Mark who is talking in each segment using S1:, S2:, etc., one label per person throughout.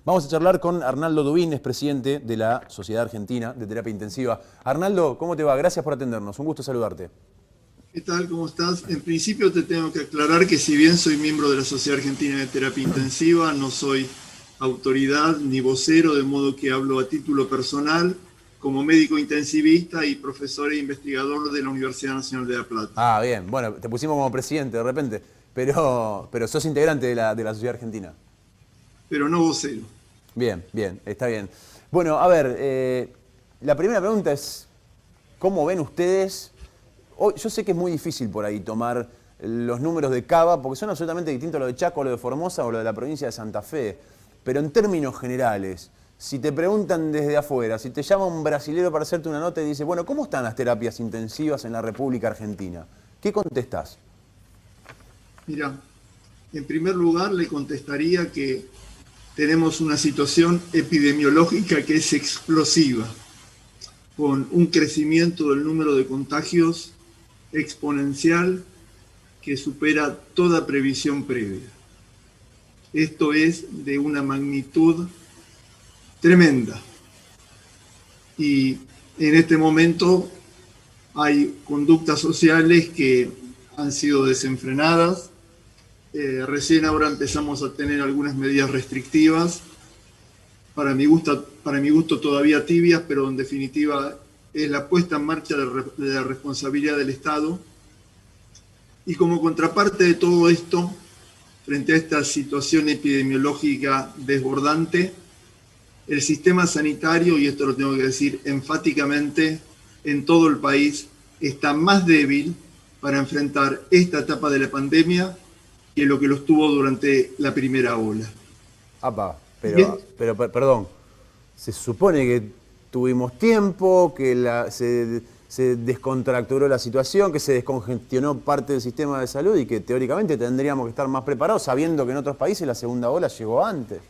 S1: Vamos a charlar con Arnaldo Dubín, es presidente de la Sociedad Argentina de Terapia Intensiva. Arnaldo, ¿cómo te va? Gracias por atendernos, un gusto saludarte.
S2: ¿Qué tal? ¿Cómo estás? En principio te tengo que aclarar que si bien soy miembro de la Sociedad Argentina de Terapia Intensiva, no soy autoridad ni vocero, de modo que hablo a título personal como médico intensivista y profesor e investigador de la Universidad Nacional de La Plata.
S1: Ah, bien, bueno, te pusimos como presidente de repente, pero sos integrante de la Sociedad Argentina.
S2: Pero no vocero.
S1: Bien, bien, está bien. Bueno, a ver, la primera pregunta es, ¿cómo ven ustedes? Hoy, yo sé que es muy difícil por ahí tomar los números de Cava, porque son absolutamente distintos a lo de Chaco, lo de Formosa o lo de la provincia de Santa Fe. Pero en términos generales, si te preguntan desde afuera, si te llama un brasilero para hacerte una nota y dice, bueno, ¿cómo están las terapias intensivas en la República Argentina? ¿Qué contestás?
S2: Mira, en primer lugar le contestaría que tenemos una situación epidemiológica que es explosiva, con un crecimiento del número de contagios exponencial que supera toda previsión previa. Esto es de una magnitud tremenda. Y en este momento hay conductas sociales que han sido desenfrenadas. Recién ahora empezamos a tener algunas medidas restrictivas, para mi gusto todavía tibias, pero en definitiva es la puesta en marcha de la responsabilidad del Estado. Y como contraparte de todo esto, frente a esta situación epidemiológica desbordante, el sistema sanitario, y esto lo tengo que decir enfáticamente, en todo el país está más débil para enfrentar esta etapa de la pandemia que lo estuvo durante la primera ola.
S1: Apa, perdón, se supone que tuvimos tiempo, que se descontracturó la situación, que se descongestionó parte del sistema de salud y que teóricamente tendríamos que estar más preparados, sabiendo que en otros países la segunda ola llegó antes.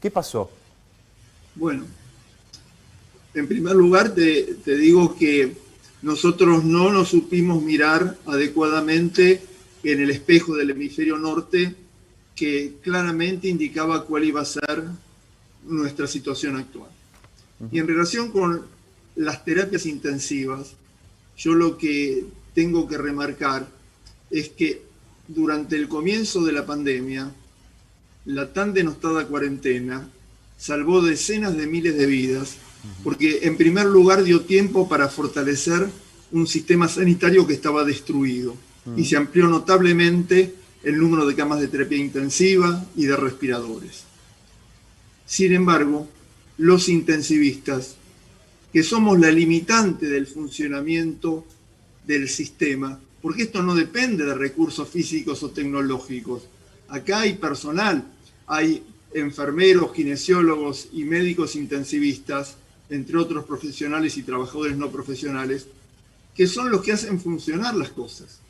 S1: ¿Qué pasó?
S2: Bueno, en primer lugar te digo que nosotros no nos supimos mirar adecuadamente en el espejo del hemisferio norte, que claramente indicaba cuál iba a ser nuestra situación actual. Y en relación con las terapias intensivas, yo lo que tengo que remarcar es que durante el comienzo de la pandemia, la tan denostada cuarentena salvó decenas de miles de vidas, porque en primer lugar dio tiempo para fortalecer un sistema sanitario que estaba destruido y se amplió notablemente el número de camas de terapia intensiva y de respiradores. Sin embargo, los intensivistas, que somos la limitante del funcionamiento del sistema, porque esto no depende de recursos físicos o tecnológicos. Acá hay personal, hay enfermeros, kinesiólogos y médicos intensivistas, entre otros profesionales y trabajadores no profesionales, que son los que hacen funcionar las cosas.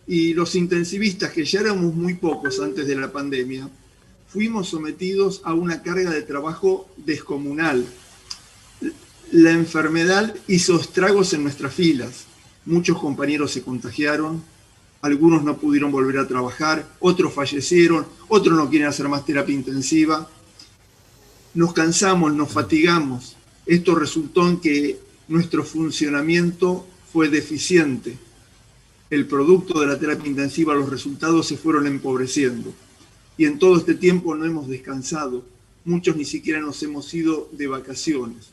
S2: Y los intensivistas, que ya éramos muy pocos antes de la pandemia, fuimos sometidos a una carga de trabajo descomunal. La enfermedad hizo estragos en nuestras filas. Muchos compañeros se contagiaron, algunos no pudieron volver a trabajar, otros fallecieron, otros no quieren hacer más terapia intensiva. Nos cansamos, nos fatigamos. Esto resultó en que nuestro funcionamiento fue deficiente. El producto de la terapia intensiva, los resultados se fueron empobreciendo. Y en todo este tiempo no hemos descansado. Muchos ni siquiera nos hemos ido de vacaciones.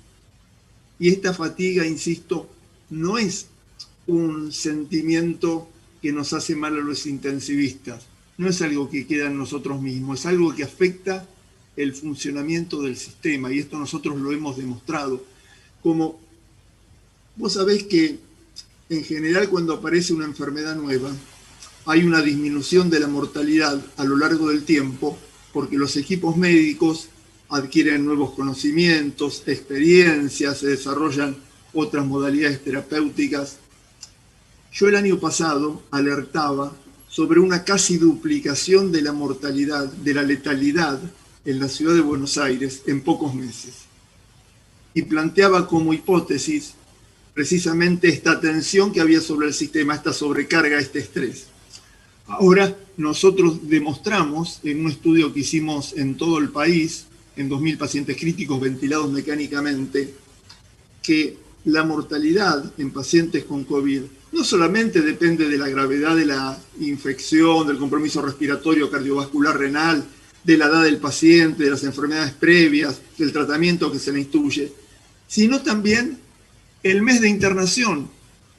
S2: Y esta fatiga, insisto, no es un sentimiento que nos hace mal a los intensivistas. No es algo que queda en nosotros mismos, es algo que afecta el funcionamiento del sistema. Y esto nosotros lo hemos demostrado. Como vos sabés que en general cuando aparece una enfermedad nueva, hay una disminución de la mortalidad a lo largo del tiempo, porque los equipos médicos adquieren nuevos conocimientos, experiencias, se desarrollan otras modalidades terapéuticas. Yo el año pasado alertaba sobre una casi duplicación de la mortalidad, de la letalidad en la ciudad de Buenos Aires en pocos meses. Y planteaba como hipótesis precisamente esta tensión que había sobre el sistema, esta sobrecarga, este estrés. Ahora, nosotros demostramos en un estudio que hicimos en todo el país, en 2.000 pacientes críticos ventilados mecánicamente, que la mortalidad en pacientes con COVID no solamente depende de la gravedad de la infección, del compromiso respiratorio, cardiovascular, renal, de la edad del paciente, de las enfermedades previas, del tratamiento que se le instruye, sino también el mes de internación.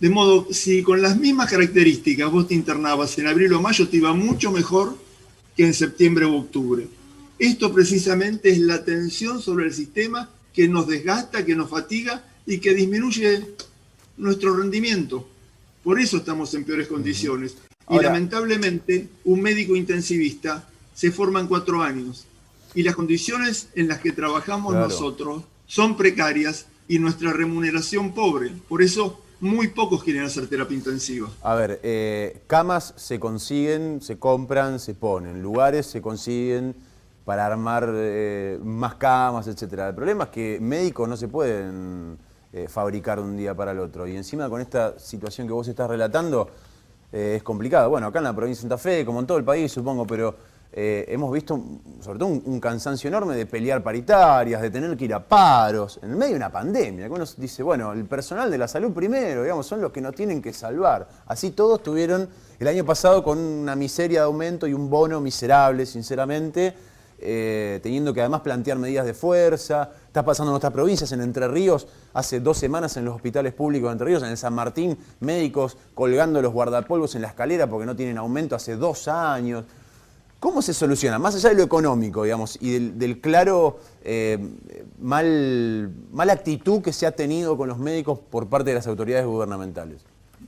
S2: De modo, si con las mismas características vos te internabas en abril o mayo, te iba mucho mejor que en septiembre o octubre. Esto precisamente es la tensión sobre el sistema que nos desgasta, que nos fatiga y que disminuye nuestro rendimiento. Por eso estamos en peores condiciones. Y
S1: Ahora,
S2: lamentablemente, un médico intensivista se forma en 4 años. Y las condiciones en las que trabajamos
S1: claro.
S2: nosotros son precarias y nuestra remuneración pobre. Por eso, muy pocos quieren hacer terapia intensiva.
S1: A ver, camas se consiguen, se compran, se ponen. Lugares se consiguen para armar más camas, etcétera. El problema es que médicos no se pueden fabricar de un día para el otro. Y encima con esta situación que vos estás relatando es complicado. Bueno, acá en la provincia de Santa Fe, como en todo el país, supongo, pero hemos visto sobre todo un cansancio enorme de pelear paritarias, de tener que ir a paros, en el medio de una pandemia. Que uno dice, bueno, el personal de la salud primero, digamos, son los que nos tienen que salvar. Así todos tuvieron el año pasado con una miseria de aumento y un bono miserable, sinceramente, teniendo que además plantear medidas de fuerza. Está pasando en otras provincias, en Entre Ríos, hace 2 semanas en los hospitales públicos de Entre Ríos, en el San Martín, médicos colgando los guardapolvos en la escalera porque no tienen aumento hace 2 años. ¿Cómo se soluciona? Más allá de lo económico, digamos, y del claro mala actitud que se ha tenido con los médicos por parte de las autoridades gubernamentales.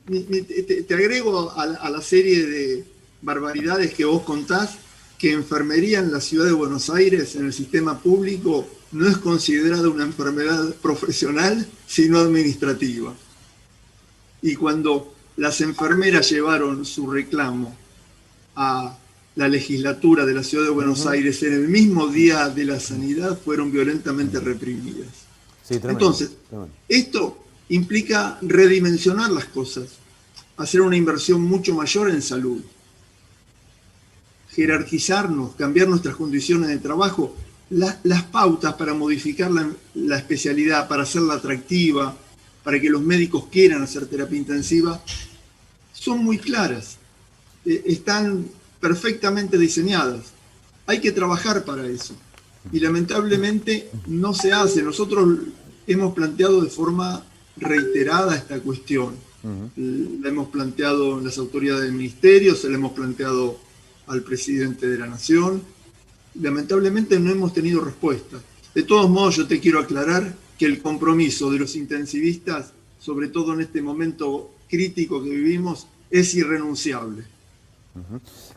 S2: Te agrego a la serie de barbaridades que vos contás, que enfermería en la ciudad de Buenos Aires, en el sistema público, no es considerada una enfermedad profesional, sino administrativa. Y cuando las enfermeras llevaron su reclamo a la legislatura de la ciudad de Buenos Aires en el mismo día de la sanidad, fueron violentamente reprimidas.
S1: Sí, tremendo,
S2: Entonces,
S1: tremendo.
S2: esto implica redimensionar las cosas, hacer una inversión mucho mayor en salud, jerarquizarnos, cambiar nuestras condiciones de trabajo, las pautas para modificar la especialidad, para hacerla atractiva, para que los médicos quieran hacer terapia intensiva, son muy claras, están perfectamente diseñadas. Hay que trabajar para eso. Y lamentablemente no se hace. Nosotros hemos planteado de forma reiterada esta cuestión. La hemos planteado en las autoridades del ministerio, se la hemos planteado al presidente de la Nación. Lamentablemente no hemos tenido respuesta. De todos modos, yo te quiero aclarar que el compromiso de los intensivistas, sobre todo en este momento crítico que vivimos, es irrenunciable.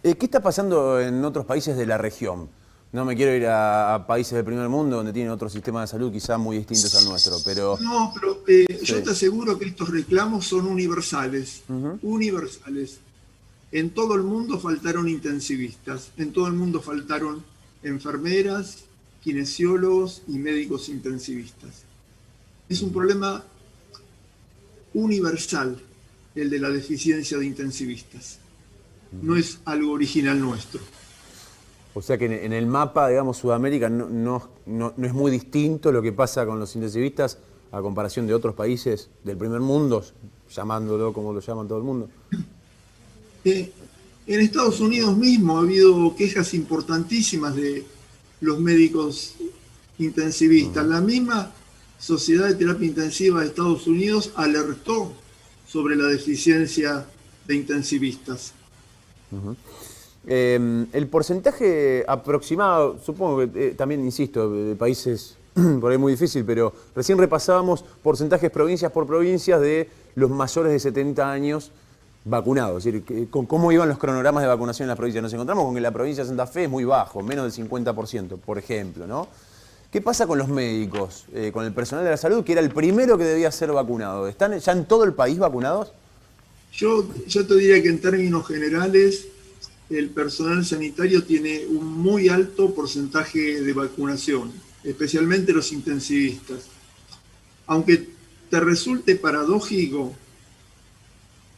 S1: ¿Qué está pasando en otros países de la región? No me quiero ir a países del primer mundo donde tienen otro sistema de salud quizá muy distintos al nuestro, pero...
S2: No, pero
S1: sí.
S2: Yo te aseguro que estos reclamos son universales, universales. En todo el mundo faltaron intensivistas, en todo el mundo faltaron enfermeras, kinesiólogos y médicos intensivistas. Es un problema universal el de la deficiencia de intensivistas. No es algo original nuestro.
S1: O sea que en el mapa, digamos, Sudamérica no es muy distinto lo que pasa con los intensivistas a comparación de otros países del primer mundo, llamándolo como lo llaman todo el mundo.
S2: En Estados Unidos mismo ha habido quejas importantísimas de los médicos intensivistas. La misma Sociedad de Terapia Intensiva de Estados Unidos alertó sobre la deficiencia de intensivistas.
S1: El porcentaje aproximado, supongo que también, insisto, de países por ahí muy difícil, pero recién repasábamos porcentajes provincias por provincias de los mayores de 70 años vacunados, es decir, cómo iban los cronogramas de vacunación en las provincias. Nos encontramos con que la provincia de Santa Fe es muy bajo, menos del 50%, por ejemplo, ¿no? ¿Qué pasa con los médicos, con el personal de la salud, que era el primero que debía ser vacunado? ¿Están ya en todo el país vacunados?
S2: Yo te diría que en términos generales el personal sanitario tiene un muy alto porcentaje de vacunación, especialmente los intensivistas. Aunque te resulte paradójico,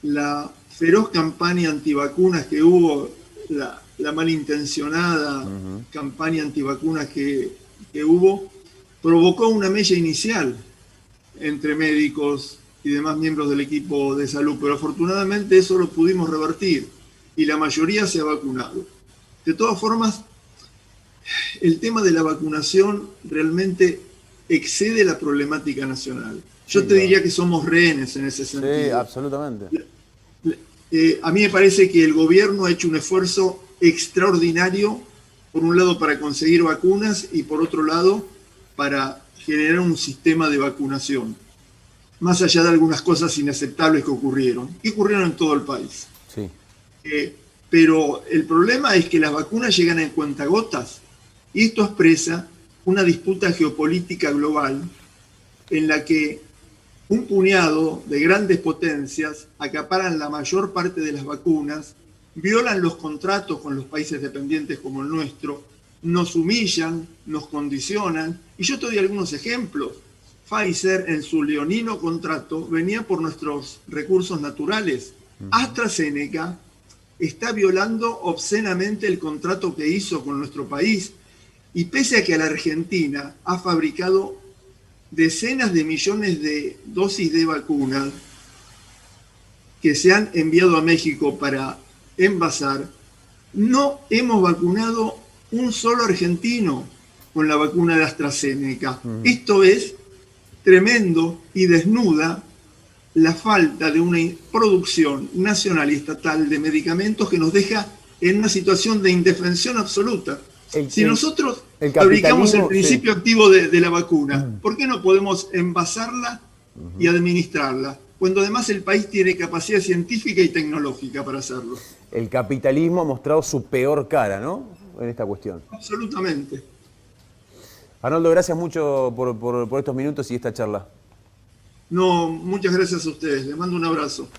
S2: la feroz campaña antivacunas que hubo, la malintencionada campaña antivacunas que hubo, provocó una mella inicial entre médicos y demás miembros del equipo de salud, pero afortunadamente eso lo pudimos revertir y la mayoría se ha vacunado. De todas formas, el tema de la vacunación realmente excede la problemática nacional. Yo te diría que somos rehenes en ese sentido.
S1: Sí, absolutamente.
S2: A mí me parece que el gobierno ha hecho un esfuerzo extraordinario, por un lado para conseguir vacunas y por otro lado para generar un sistema de vacunación, más allá de algunas cosas inaceptables que ocurrieron en todo el país.
S1: Sí.
S2: Pero el problema es que las vacunas llegan en cuentagotas y esto expresa una disputa geopolítica global en la que un puñado de grandes potencias acaparan la mayor parte de las vacunas, violan los contratos con los países dependientes como el nuestro, nos humillan, nos condicionan. Y yo te doy algunos ejemplos. Pfizer, en su leonino contrato, venía por nuestros recursos naturales. AstraZeneca está violando obscenamente el contrato que hizo con nuestro país. Y pese a que la Argentina ha fabricado decenas de millones de dosis de vacunas que se han enviado a México para envasar, no hemos vacunado un solo argentino con la vacuna de AstraZeneca. Esto es tremendo y desnuda la falta de una producción nacional y estatal de medicamentos que nos deja en una situación de indefensión absoluta. Si nosotros fabricamos el principio activo de la vacuna, ¿por qué no podemos envasarla y administrarla? Cuando además el país tiene capacidad científica y tecnológica para hacerlo.
S1: El capitalismo ha mostrado su peor cara, ¿no? En esta cuestión.
S2: Absolutamente.
S1: Arnoldo, gracias mucho por estos minutos y esta charla.
S2: No, muchas gracias a ustedes. Les mando un abrazo.